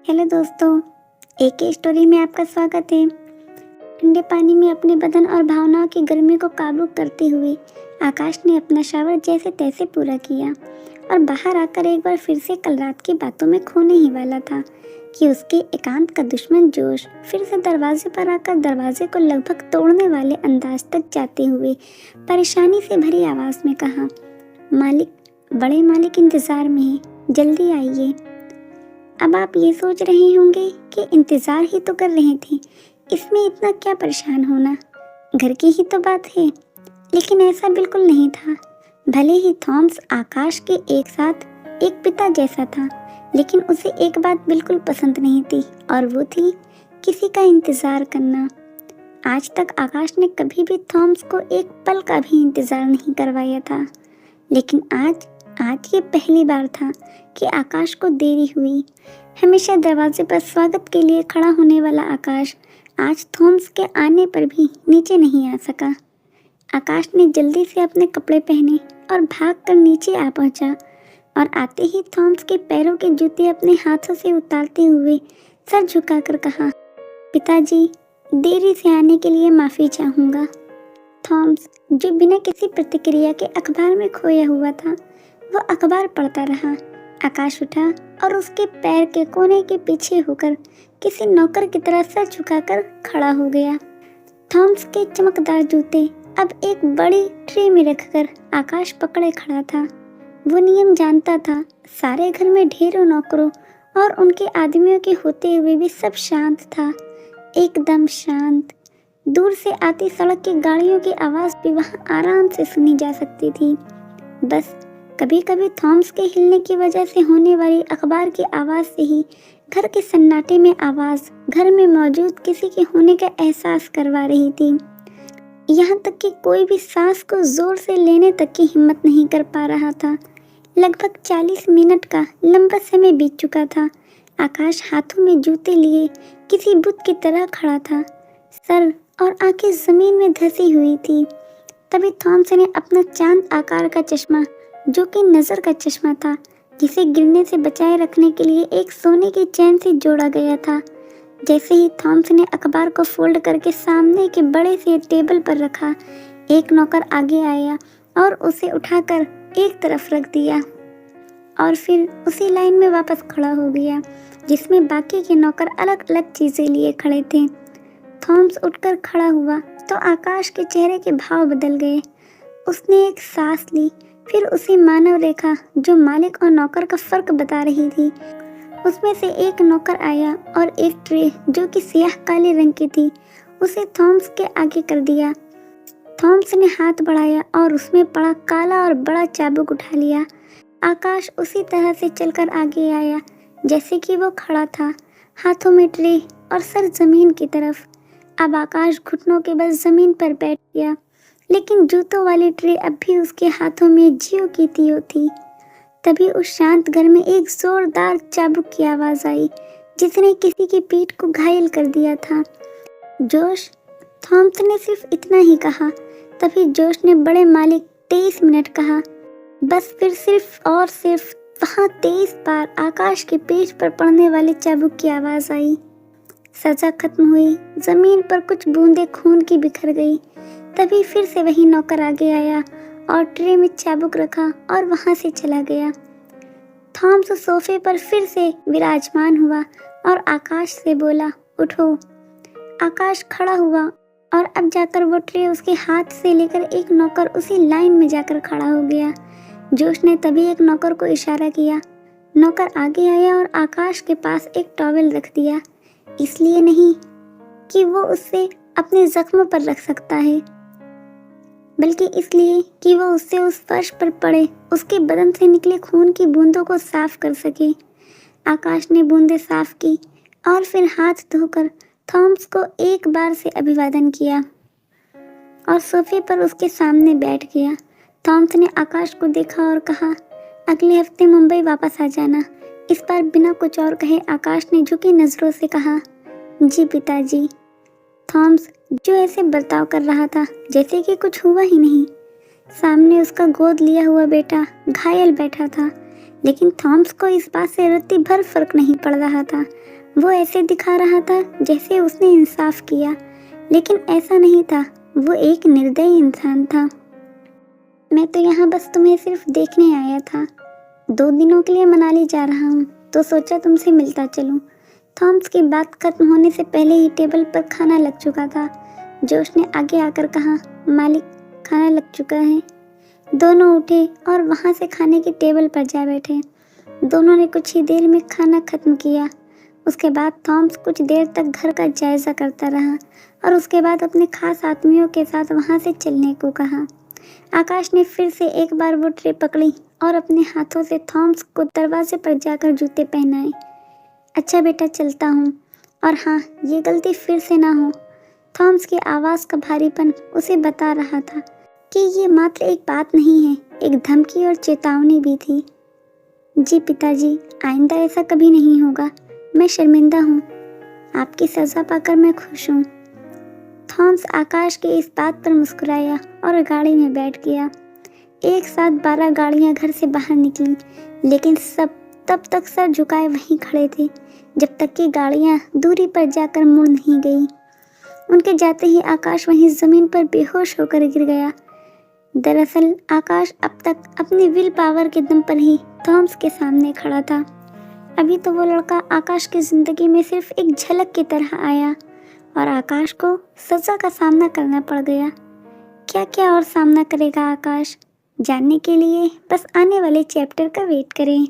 Hello दोस्तों, एक ही story में आपका स्वागत है। ठंडे पानी में अपने बदन और भावनाओं की गर्मी को काबू करते हुए आकाश ने अपना शावर जैसे तैसे पूरा किया और बाहर आकर एक बार फिर से कल रात की बातों में खोने ही वाला था कि उसके एकांत का दुश्मन जोश फिर से दरवाजे पर आकर दरवाजे को लगभग तोड़ने वाले अंदाज तक जाते हुए परेशानी से भरी आवाज में कहा, मालिक, बड़े मालिक इंतजार में हैं, जल्दी आइए। अब आप ये सोच रहे होंगे कि इंतजार ही तो कर रहे थे, इसमें इतना क्या परेशान होना, घर की ही तो बात है। लेकिन ऐसा बिल्कुल नहीं था। भले ही थॉमस आकाश के एक साथ एक पिता जैसा था, लेकिन उसे एक बात बिल्कुल पसंद नहीं थी और वो थी किसी का इंतजार करना। आज तक आकाश ने कभी भी थॉमस को एक पल का भी इंतजार नहीं करवाया था, लेकिन आज ये पहली बार था कि आकाश को देरी हुई। हमेशा दरवाजे पर स्वागत के लिए खड़ा होने वाला आकाश आज थॉमस के आने पर भी नीचे नहीं आ सका। आकाश ने जल्दी से अपने कपड़े पहने और भागकर नीचे आ पहुंचा और आते ही थॉमस के पैरों के जूते अपने हाथों से उतारते हुए सर झुकाकर कहा, पिताजी, देरी से आने के लिए माफ़ी चाहूँगा। थॉमस, जो बिना किसी प्रतिक्रिया के अखबार में खोया हुआ था, वो अखबार पढ़ता रहा। आकाश उठा और उसके पैर के कोने के पीछे होकर किसी नौकर की तरह सर झुकाकर खड़ा हो गया। थॉमस के चमकदार जूते अब एक बड़ी ट्रे में रखकर आकाश पकड़े खड़ा था। वो नियम जानता था, सारे घर में ढेरों नौकरों और उनके आदमियों के होते हुए भी सब शांत था, एकदम शांत। दूर से आती सड़क की गाड़ियों की आवाज़ भी वहाँ आराम से सुनी जा सकती थी। बस कभी कभी थॉमस के हिलने की वजह से होने वाली अखबार की आवाज़ से ही घर के सन्नाटे में आवाज़ घर में मौजूद किसी के होने का एहसास करवा रही थी। यहाँ तक कि कोई भी सांस को जोर से लेने तक की हिम्मत नहीं कर पा रहा था। लगभग 40 मिनट का लंबा समय बीत चुका था। आकाश हाथों में जूते लिए किसी बुत की तरह खड़ा था, सर और आंखें जमीन में धंसी हुई थी। तभी थॉमस ने अपना चांद आकार का चश्मा, जो कि नज़र का चश्मा था, जिसे गिरने से बचाए रखने के लिए एक सोने की चेन से जोड़ा गया था। जैसे ही थॉमस ने अखबार को फोल्ड करके सामने के बड़े से टेबल पर रखा, एक नौकर आगे आया और उसे उठाकर एक तरफ रख दिया और फिर उसी लाइन में वापस खड़ा हो गया जिसमें बाकी के नौकर अलग अलग चीज़ें लिए खड़े थे। थॉमस उठकर खड़ा हुआ तो आकाश के चेहरे के भाव बदल गए। उसने एक सांस ली, फिर उसी मानव रेखा जो मालिक और नौकर का फर्क बता रही थी, उसमें से एक नौकर आया और एक ट्रे जो कि सियाह काले रंग की थी, उसे थॉमस के आगे कर दिया। थॉमस ने हाथ बढ़ाया और उसमें पड़ा काला और बड़ा चाबुक उठा लिया। आकाश उसी तरह से चलकर आगे आया जैसे कि वो खड़ा था, हाथों में ट्रे और सर जमीन की तरफ। अब आकाश घुटनों के बल जमीन पर बैठ गया, लेकिन जूतों वाली ट्रे अब भी उसके हाथों में ज्यों की त्यों थी। तभी उस शांत घर में एक जोरदार चाबुक की आवाज आई जिसने किसी की पीठ को घायल कर दिया था। जोश, थॉमस ने सिर्फ इतना ही कहा। तभी जोश ने बड़े मालिक 23 मिनट कहा। बस फिर सिर्फ और सिर्फ वहाँ 23 बार आकाश की पीठ पर पड़ने वाले चाबुक की आवाज आई। सजा खत्म हुई, जमीन पर कुछ बूंदें खून की बिखर गई। तभी फिर से वही नौकर आगे आया और ट्रे में चाबुक रखा और वहां से चला गया। थॉमस सोफे पर फिर से विराजमान हुआ और आकाश से बोला, उठो। आकाश खड़ा हुआ और अब जाकर वो ट्रे उसके हाथ से लेकर एक नौकर उसी लाइन में जाकर खड़ा हो गया। जोश ने तभी एक नौकर को इशारा किया। नौकर आगे आया और आकाश के पास एक टॉवेल रख दिया, इसलिए नहीं कि वो उससे अपने जख्मों पर रख सकता है, बल्कि इसलिए कि वो उससे उस फर्श पर पड़े उसके बदन से निकले खून की बूंदों को साफ कर सके। आकाश ने बूंदें साफ की और फिर हाथ धोकर थॉमस को एक बार से अभिवादन किया और सोफे पर उसके सामने बैठ गया। थॉमस ने आकाश को देखा और कहा, अगले हफ्ते मुंबई वापस आ जाना। इस बार बिना कुछ और कहे आकाश ने झुकी नजरों से कहा, जी पिताजी। थॉमस, जो ऐसे बर्ताव कर रहा था जैसे कि कुछ हुआ ही नहीं। सामने उसका गोद लिया हुआ बेटा घायल बैठा था, लेकिन थॉम्स को इस बात से रत्ती भर फर्क नहीं पड़ रहा था। वो ऐसे दिखा रहा था जैसे उसने इंसाफ किया, लेकिन ऐसा नहीं था। वो एक निर्दयी इंसान था। मैं तो यहाँ बस तुम्हें सिर्फ देखने आया था। 2 दिनों के लिए मनाली जा रहा हूँ, तो सोचा तुमसे मिलता चलूँ। थॉम्स की बात खत्म होने से पहले ही टेबल पर खाना लग चुका था। जोश ने आगे आकर कहा, मालिक, खाना लग चुका है। दोनों उठे और वहाँ से खाने की टेबल पर जा बैठे। दोनों ने कुछ ही देर में खाना खत्म किया। उसके बाद थॉम्स कुछ देर तक घर का जायजा करता रहा और उसके बाद अपने खास आदमियों के साथ वहाँ से चलने को कहा। आकाश ने फिर से एक बार वो ट्रे पकड़ी और अपने हाथों से थॉम्स को दरवाजे पर जाकर जूते पहनाए। अच्छा बेटा, चलता हूँ, और हाँ, ये गलती फिर से ना हो। थॉम्स की आवाज़ का भारीपन उसे बता रहा था कि ये मात्र एक बात नहीं है, एक धमकी और चेतावनी भी थी। जी पिताजी, आइंदा ऐसा कभी नहीं होगा। मैं शर्मिंदा हूँ। आपकी सज़ा पाकर मैं खुश हूँ। थॉम्स आकाश की इस बात पर मुस्कुराया और गाड़ी में बैठ गया। एक साथ 12 गाड़ियाँ घर से बाहर निकलीं, लेकिन सब तब तक सर झुकाए वहीं खड़े थे जब तक कि गाड़ियाँ दूरी पर जाकर मुड़ नहीं गई। उनके जाते ही आकाश वहीं ज़मीन पर बेहोश होकर गिर गया। दरअसल आकाश अब तक अपनी विल पावर के दम पर ही थॉम्स के सामने खड़ा था। अभी तो वो लड़का आकाश की ज़िंदगी में सिर्फ एक झलक की तरह आया और आकाश को सज़ा का सामना करना पड़ गया। क्या क्या और सामना करेगा आकाश, जानने के लिए बस आने वाले चैप्टर का वेट करें।